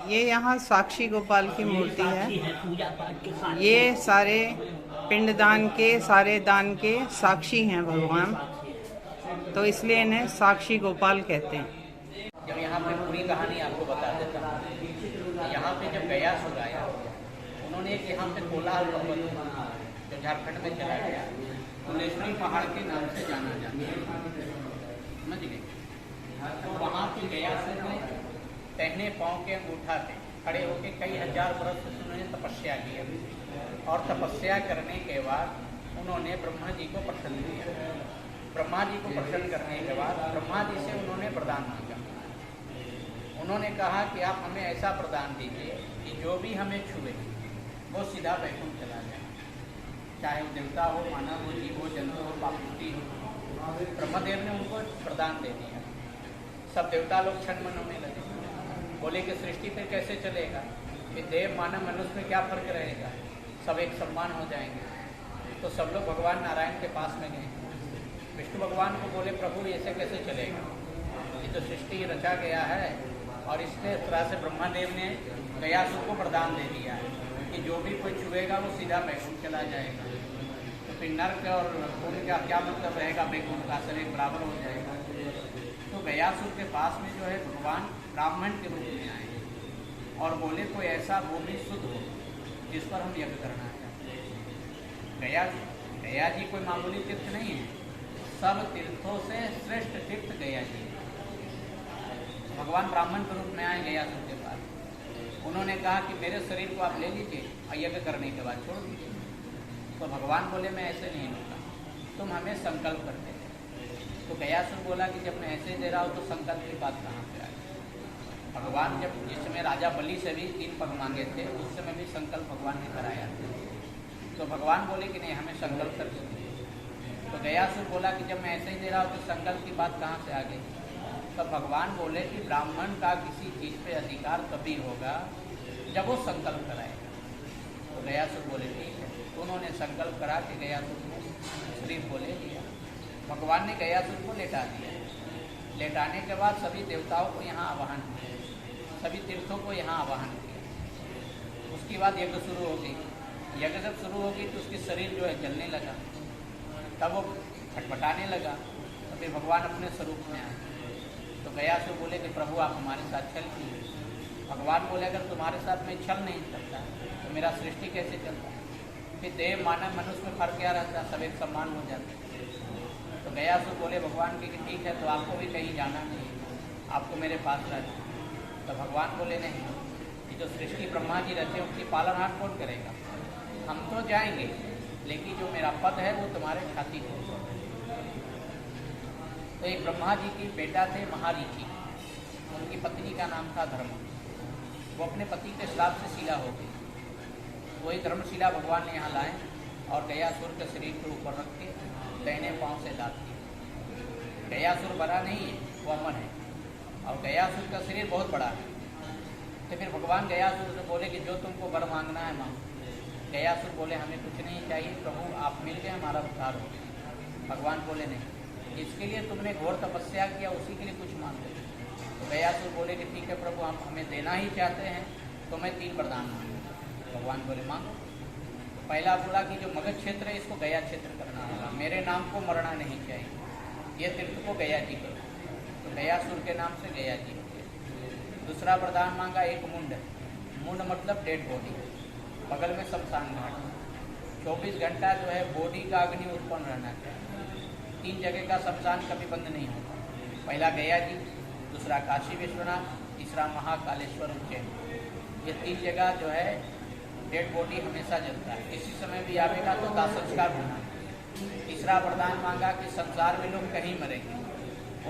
ये यहाँ साक्षी गोपाल की मूर्ति है। ये सारे पिंडदान के, सारे दान के साक्षी हैं भगवान, तो इसलिए इन्हें साक्षी गोपाल कहते हैं। जब यहाँ पे पूरी कहानी आपको बता देता हूँ। यहाँ पे जब गयासुर आया, उन्होंने एक यहाँ पे कोलाहल पर्वत जो झारखंड में चला गया, कुलेश्वरी पहाड़ के नाम से जाना जाता है, समझ गए। वहाँ पे गयासुर ने टहने पाँव के अंगूठा थे खड़े होकर कई हजार वर्ष से उन्होंने तपस्या की, और तपस्या करने के बाद उन्होंने ब्रह्मा जी को प्रसन्न किया। ब्रह्मा जी को प्रसन्न करने के बाद ब्रह्मा जी से उन्होंने वरदान मांगा। उन्होंने कहा कि आप हमें ऐसा वरदान दीजिए कि जो भी हमें छुए वो सीधा वैकुंठ चला जाए, चाहे वो देवता हो, मानव हो, जीव हो, जंतु हो, पापुटी हो। ब्रह्मदेव ने उनको वरदान दे दिया। सब देवता लोग क्षण मन होने लगे, बोले कि सृष्टि पे कैसे चलेगा, कि देव मानव मनुष्य में क्या फर्क रहेगा, सब एक समान हो जाएंगे। तो सब लोग भगवान नारायण के पास में गए। विष्णु भगवान को बोले, प्रभु ऐसे कैसे चलेगा, ये तो सृष्टि रचा गया है, और इसके तरह से ब्रह्मादेव ने गयासुर को वरदान दे दिया है कि जो भी कोई छुएगा वो सीधा वैकुंठ चला जाएगा। तो फिर नर्क और पुण्य का क्या मतलब रहेगा, वैकुंठ का असर एक बराबर हो जाएगा। तो गयासुर के पास में जो है भगवान ब्राह्मण के रूप में आए और बोले कोई ऐसा भूमि शुद्ध हो जिस पर हम यज्ञ करना चाहते हैं। गया जी कोई मामूली तीर्थ नहीं है, सब तीर्थों से श्रेष्ठ तीर्थ गया जी। भगवान ब्राह्मण के रूप में आए गयासुर के पास। उन्होंने कहा कि मेरे शरीर को आप ले लीजिए और यज्ञ करने के बाद छोड़ दीजिए। तो भगवान बोले, मैं ऐसे नहीं लूँगा, तुम हमें संकल्प करते। तो गयासुर बोला कि जब मैं ऐसे दे रहा हूँ तो संकल्प की बात कहाँ पे आई। भगवान जब जिस समय राजा बलि से भी 3 पग मांगे थे, उस समय भी संकल्प भगवान ने कराया। तो भगवान बोले कि नहीं, हमें संकल्प कर दीजिए। तो गयासुर बोला कि जब मैं ऐसे ही दे रहा हूँ तो संकल्प की बात कहाँ से आ गई। तो भगवान बोले कि ब्राह्मण का किसी चीज़ पे अधिकार तभी होगा जब वो संकल्प कराएगा। तो गयासुर बोले ठीक है। तो उन्होंने संकल्प करा के गयासुर को शरीर को ले लिया। भगवान ने गयासुर को लेटा दिया। लेटाने के बाद सभी देवताओं को यहाँ आवाहन किया, सभी तीर्थों को यहाँ आवाहन किया। उसके बाद यज्ञ शुरू हो गई। यज्ञ जब शुरू हो गई तो उसकी शरीर जो है जलने लगा, तब वो खटपटाने लगा। तो फिर भगवान अपने स्वरूप में आए। तो गयासुर बोले कि प्रभु आप हमारे साथ छल कीजिए। भगवान बोले अगर तुम्हारे साथ मैं छल नहीं करता तो मेरा सृष्टि कैसे चलता। फिर देव मानव मनुष्य में फर्क क्या रहता, सब एक समान हो जाते। तो गयासुर बोले भगवान की कि ठीक है, तो आपको भी कहीं जाना नहीं, आपको मेरे पास रहना। तो भगवान बोले नहीं, ये जो सृष्टि ब्रह्मा जी रहते हैं उसकी पालनहार कौन करेगा। हम तो जाएंगे, लेकिन जो मेरा पद है वो तुम्हारे छाती को। तो एक ब्रह्मा जी की बेटा थे महारीचि, उनकी पत्नी का नाम था धर्म। वो अपने पति के श्राप से शिला हो गई। वही धर्मशिला भगवान ने यहाँ लाए और गयासुर के शरीर के ऊपर रख के दाहिने पाँव से दाँत दिए। गयासुर बड़ा नहीं है, वो अमर है, और गयासुर का शरीर बहुत बड़ा है। तो फिर भगवान गयासुर से बोले कि जो तुमको वर मांगना है मांगो। गयासुर बोले हमें कुछ नहीं चाहिए प्रभु, आप मिल गए, हमारा उद्धार हो गया। भगवान बोले नहीं, जिसके लिए तुमने घोर तपस्या किया उसी के लिए कुछ मांगो। तो गयासुर बोले कि ठीक है प्रभु, आप हमें देना ही चाहते हैं तो मैं 3 वरदान मांगू। भगवान बोले मांगो। पहला बोला कि जो मगध क्षेत्र है इसको गया क्षेत्र करना होगा, मेरे नाम को मरना नहीं चाहिए, ये तीर्थ को गया जी करो। तो गयासुर के नाम से गया जी। दूसरा वरदान मांगा एक मुंड। मुंड मतलब डेड बॉडी, बगल में शमशान घाट, 24 घंटा जो है बॉडी का अग्नि उत्पन्न रहना चाहिए। 3 जगह का शमशान कभी बंद नहीं होता। पहला गया जी, दूसरा काशी विश्वनाथ, तीसरा महाकालेश्वर उज्जैन। ये 3 जगह जो है डेड बॉडी हमेशा जलता है, किसी समय भी आवेगा तो दाह संस्कार होना है। तीसरा वरदान मांगा कि संसार में लोग कहीं मरेंगे,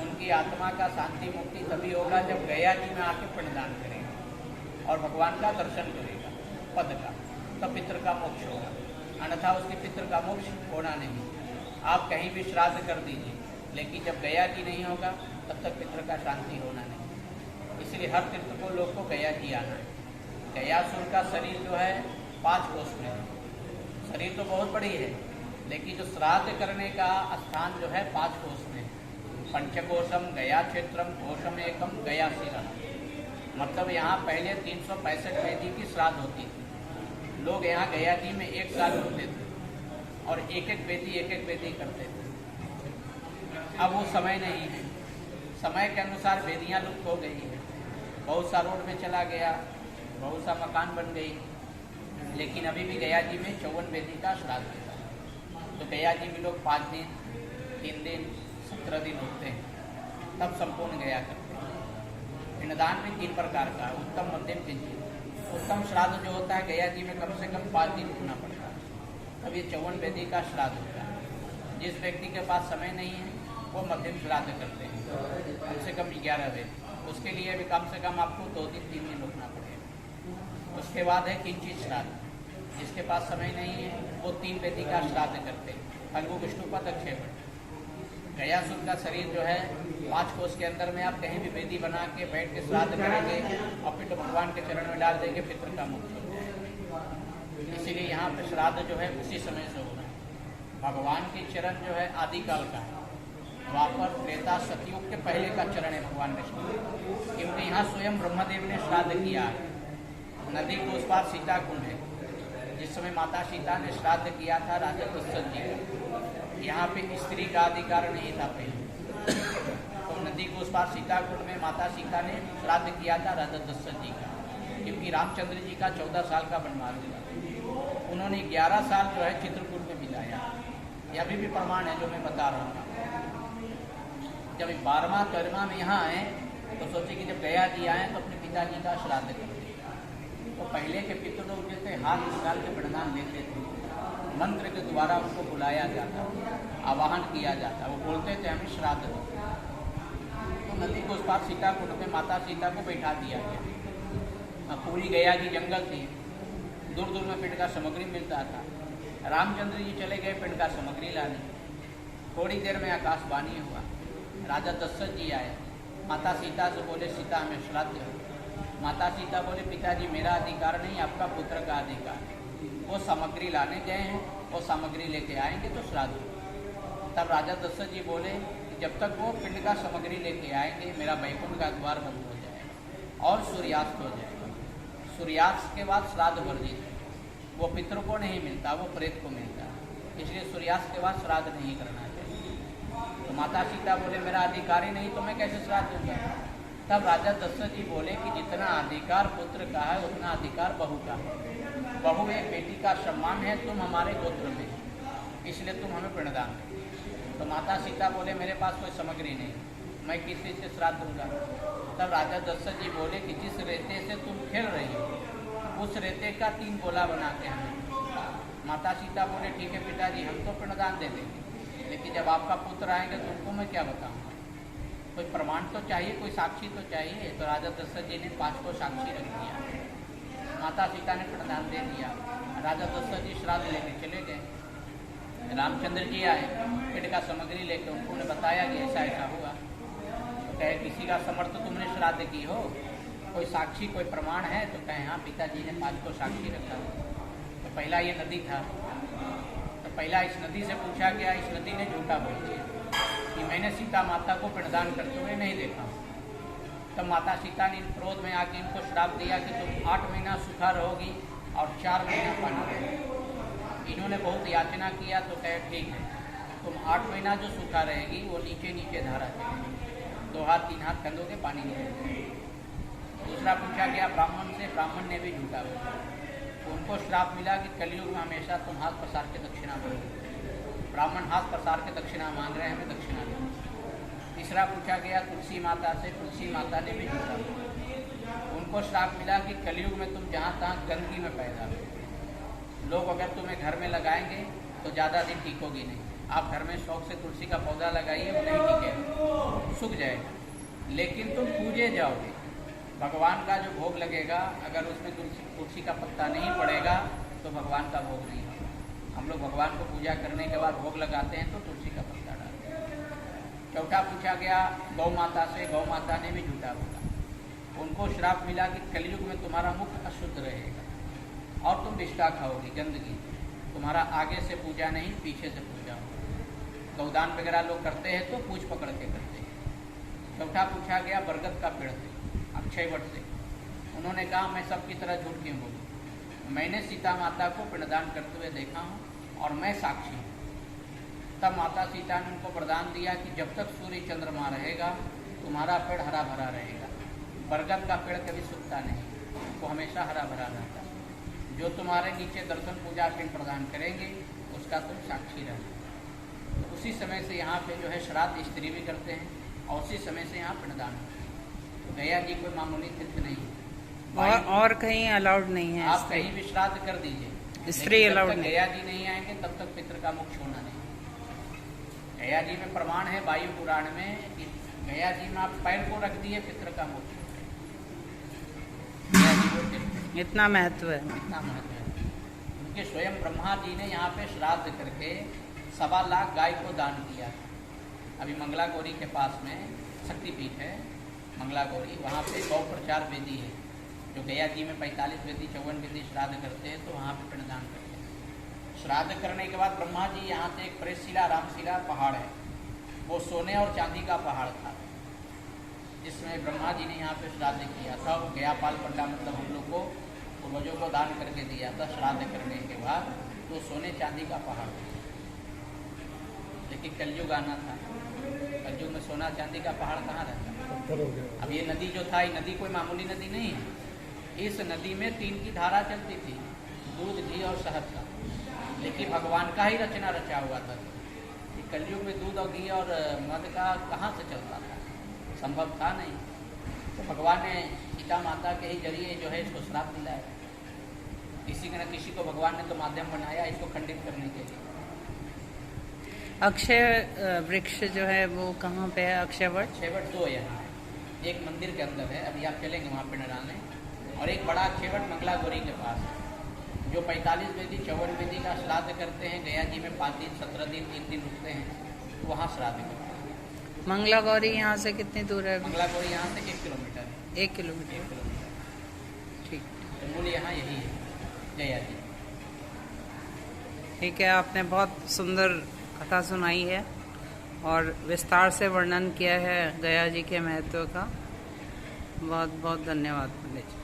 उनकी आत्मा का शांति मुक्ति तभी होगा जब गया जी में आके पिंडदान करेगा और भगवान का दर्शन करेगा पद का, तब पितृ का मोक्ष होगा, अन्यथा उसके पितृ का मोक्ष होना नहीं। आप कहीं भी श्राद्ध कर दीजिए, लेकिन जब गया जी नहीं होगा तब तक पितृ का शांति होना नहीं। इसलिए हर तीर्थ को लोग को गया जी आना है। गयासुर का शरीर जो है 5 कोष में है। शरीर तो बहुत बड़ी है, लेकिन जो श्राद्ध करने का स्थान जो है 5 कोष में। पंचकोशम गया क्षेत्रम कोशम एकम गया शिला। मतलब यहाँ पहले 365 वेदी की श्राद्ध होती थी। लोग यहाँ गया जी में एक साल रुकते थे और एक एक वेदी करते थे। अब वो समय नहीं है, समय के अनुसार वेदियाँ लुप्त हो गई है, बहुत सा रोड में चला गया, बहुत सा मकान बन गई, लेकिन अभी भी गया जी में 54 वेदी का श्राद्ध होता है। तो गया जी में लोग 5 दिन, 3 दिन, 17 दिन होते हैं, तब संपूर्ण गया करते हैं। पिंडदान में 3 प्रकार का, उत्तम, मध्यम, किंचित। उत्तम श्राद्ध जो होता है गया जी में कम से कम 5 दिन रुकना पड़ता है, तब ये 54 वेदी का श्राद्ध होता है। जिस व्यक्ति के पास समय नहीं है वो मध्यम श्राद्ध करते हैं, कम से कम 11 वेदी, उसके लिए भी कम से कम आपको 2 दिन 3 दिन रुकना पड़ेगा। उसके बाद है किंचित श्राद्ध, जिसके पास समय नहीं है वो 3 वेदी का श्राद्ध करते हैं, फल्गु विष्णु पद अक्षयवट। गयासुर का शरीर जो है 5 कोस के अंदर में आप कहीं भी वेदी बना के बैठ के श्राद्ध करेंगे और फिर भगवान के चरण में डाल देंगे, पितृ का मुक्त हो जाएगा। इसीलिए यहाँ पे श्राद्ध जो है उसी समय से होना है। भगवान के चरण जो है आदिकाल का है, द्वापर, त्रेता, सतयुग के पहले का चरण है भगवान विष्णु, क्योंकि यहाँ स्वयं ब्रह्मदेव ने श्राद्ध किया है। नदी को उस पार सीता कुंड है, जिस समय माता सीता ने श्राद्ध किया था राजा दशरथ जी का, यहाँ पे स्त्री का अधिकार नहीं था पहले, तो नदी को उस पार सीता कुंड में माता सीता ने श्राद्ध किया था राजा दशरथ जी का, क्योंकि रामचंद्र जी का 14 साल का वनवास हुआ, उन्होंने 11 साल जो है चित्रकूट में बिताया। ये अभी भी प्रमाण है जो मैं बता रहा हूँ। जब 12वां 13वां में यहाँ आए तो सोचे कि जब गया जी आए तो अपने पिताजी का श्राद्ध करते। तो पहले के पितृ लोग जो थे हाथ निकाल के पिंडदान लेते थे, मंत्र के द्वारा उनको बुलाया जाता, आवाहन किया जाता, वो बोलते थे हमें श्राद्ध दो। तो नदी को उस पार सीता कुंड में माता सीता को बैठा दिया गया। पूरी गया जी जंगल थी, दूर दूर में पिंड का सामग्री मिलता था। रामचंद्र जी चले गए पिंड का सामग्री लाने, थोड़ी देर में आकाशवाणी हुआ, राजा दशरथ जी आए, माता सीता से बोले सीता हमें श्राद्ध दो। माता सीता बोले पिताजी मेरा अधिकार नहीं, आपका पुत्र का अधिकार है। वो सामग्री लाने गए हैं, वो सामग्री लेके आएंगे तो श्राद्ध। तब राजा दशरथ जी बोले कि जब तक वो पिंड का सामग्री लेके आएंगे मेरा वैकुंठ का द्वार बंद हो जाएगा और सूर्यास्त हो जाएगा। सूर्यास्त के बाद श्राद्ध वर्जित है, वो पितृ को नहीं मिलता, वो प्रेत को मिलता है, इसलिए सूर्यास्त के बाद श्राद्ध नहीं करना चाहिए। तो माता सीता बोले मेरा अधिकार ही नहीं तो मैं कैसे श्राद्ध दूंगा। तब राजा दशरथ जी बोले कि जितना अधिकार पुत्र का है उतना अधिकार बहू का है। बहू एक बेटी का सम्मान है, तुम हमारे गोत्र में, इसलिए तुम हमें पिंडदान दो। तो माता सीता बोले मेरे पास कोई सामग्री नहीं, मैं किस चीज़ से श्राद्ध दूंगा। तब राजा दशरथ जी बोले कि जिस रेते से तुम खेल रही हो उस रेते का 3 गोला बना के हमें। माता सीता बोले ठीक है पिताजी हम तो पिंडदान दे देंगे, लेकिन जब आपका पुत्र आएंगे तो उनको मैं क्या बताऊँगा, कोई प्रमाण तो चाहिए, कोई साक्षी तो चाहिए। तो राजा दशरथ जी ने 5 को साक्षी रख दिया, माता सीता ने पिंडदान दे दिया। राजा दशरथ जी श्राद्ध लेके चले गए। रामचंद्र जी आए पिंड का सामग्री लेके, उन्होंने बताया कि ऐसा ऐसा हुआ। तो कहे किसी का समर्थ तुमने श्राद्ध की हो, कोई साक्षी कोई प्रमाण है? तो कहे हाँ पिताजी ने 5 को साक्षी रखा। तो पहला ये नदी था, तो पहला इस नदी से पूछा गया, इस नदी ने झूठा बोल दिया कि मैंने सीता माता को पिंडदान करते हुए नहीं देखा। तब माता सीता ने क्रोध में आके इनको श्राप दिया कि तुम 8 महीना सूखा रहोगी और 4 महीना पानी रहेगी। इन्होंने बहुत याचना किया तो कहे ठीक है, तुम 8 महीना जो सूखा रहेगी वो नीचे नीचे धारा चलेगी, 2 हाथ 3 हाथ कंधों के पानी निकलेगा। दूसरा पूछा गया ब्राह्मण से, ब्राह्मण ने भी झूठा बोला। उनको श्राप मिला कि कलयुग में हमेशा तुम हाथ पसार के दक्षिणा मांगो। ब्राह्मण हाथ पसार के दक्षिणा मांग रहे हैं, हमें दक्षिणा दो। तीसरा पूछा गया तुलसी माता से, तुलसी माता ने भी झूठा बोला। उनको श्राप मिला कि कलयुग में तुम जहाँ तहाँ गंदगी में पैदा हो, लोग अगर तुम्हें घर में लगाएंगे तो ज़्यादा दिन टिकोगी नहीं। आप घर में शौक से तुलसी का पौधा लगाइए, वो नहीं टिकेगा, सूख जाएगा, लेकिन तुम पूजे जाओगे। भगवान का जो भोग लगेगा अगर उसमें तुलसी का पत्ता नहीं पड़ेगा तो भगवान का भोग नहीं होगा। हम लोग भगवान को पूजा करने के बाद भोग लगाते हैं तो तुलसी का पत्ता डालते हैं। चौथा पूछा गया गौ माता से, गौ माता ने भी झूठा बोला। उनको श्राप मिला कि कलयुग में तुम्हारा मुख अशुद्ध रहेगा और तुम विष्ठा खाओगी, गंदगी, तुम्हारा आगे से पूजा नहीं पीछे से पूजा होगी। गौदान वगैरह लोग करते हैं तो पूछ पकड़ के करते हैं। चौथा पूछा गया बरगद का पेड़ से, अक्षय वट से, उन्होंने कहा मैं सबकी तरह झूठ क्यों बोलूँ, मैंने सीता माता को पिंडदान करते हुए देखा हूँ और मैं साक्षी हूँ। तब माता सीता ने उनको वरदान दिया कि जब तक सूर्य चंद्रमा रहेगा तुम्हारा पेड़ हरा भरा रहेगा। बरगद का पेड़ कभी सूखता नहीं, वो हमेशा हरा भरा रहता है। जो तुम्हारे नीचे दर्शन पूजा पिंड प्रदान करेंगे उसका तुम साक्षी रहना। तो उसी समय से यहाँ पे जो है श्राद्ध स्त्री भी करते हैं और उसी समय से यहाँ पिंडदान होता है। तो गया जी कोई मामूली तीर्थ नहीं है और कहीं अलाउड नहीं है। आप कहीं भी श्राद्ध कर दीजिए, स्त्री अलाउड नहीं। गया जी नहीं आएंगे तब तक पितृ का मुख छोड़ना नहीं। गया जी में प्रमाण है वायु पुराण में कि गया जी में आप पैर को रख दिए पितृ का मुख, गया जी को इतना महत्व है। इतना महत्व है। उनके स्वयं ब्रह्मा जी ने यहाँ पे श्राद्ध करके 1.25 लाख गाय को दान किया। अभी मंगला गौरी के पास में शक्तिपीठ है मंगला गौरी, वहाँ पे गौ प्रचार वेदी है। जो गया जी में 45 वेदी 54 वेदी श्राद्ध करते हैं तो वहाँ पे पिंडदान करते हैं। श्राद्ध करने के बाद ब्रह्मा जी यहाँ से एक प्रेतशिला रामशिला पहाड़ है, वो सोने और चांदी का पहाड़ था, जिसमें ब्रह्मा जी ने यहाँ पे श्राद्ध किया था। गयापाल पंडा मतलब हम लोग को पूर्वजों को दान करके दिया था श्राद्ध करने के बाद, तो सोने चांदी का पहाड़ था। लेकिन कलयुग आना था, कलयुग में सोना चांदी का पहाड़ कहाँ रहता। अब ये नदी जो था, ये नदी कोई मामूली नदी नहीं है। इस नदी में 3 की धारा चलती थी, दूध घी और शहद का, लेकिन भगवान का ही रचना रचा हुआ था। कि कलयुग में दूध और घी और मद का कहाँ से चलता था, संभव था नहीं। तो भगवान ने सीता माता के ही जरिए जो है इसको श्राप दिलाया। किसी न किसी को भगवान ने तो माध्यम बनाया इसको खंडित करने के लिए। अक्षय वृक्ष जो है वो कहाँ पे है? अक्षय वट? अक्षय वट 2 यहाँ है, एक मंदिर के अंदर है, अभी आप चलेंगे वहाँ पे डालने, और एक बड़ा अक्षय वट मंगला गौरी के पास है। जो 45 वेदी 54 वेदी का श्राद्ध करते हैं गया जी में 5 दिन 17 दिन 3 दिन रुकते हैं, तो वहाँ श्राद्ध करते हैं। मंगला गौरी यहाँ से कितनी दूर है? मंगला गौरी यहाँ से 1 किलोमीटर है। 1 किलोमीटर। ठीक, तो मूल यहाँ यही है गया जी। ठीक है, आपने बहुत सुंदर कथा सुनाई है और विस्तार से वर्णन किया है गया जी के महत्व का। बहुत बहुत धन्यवाद पंडित जी।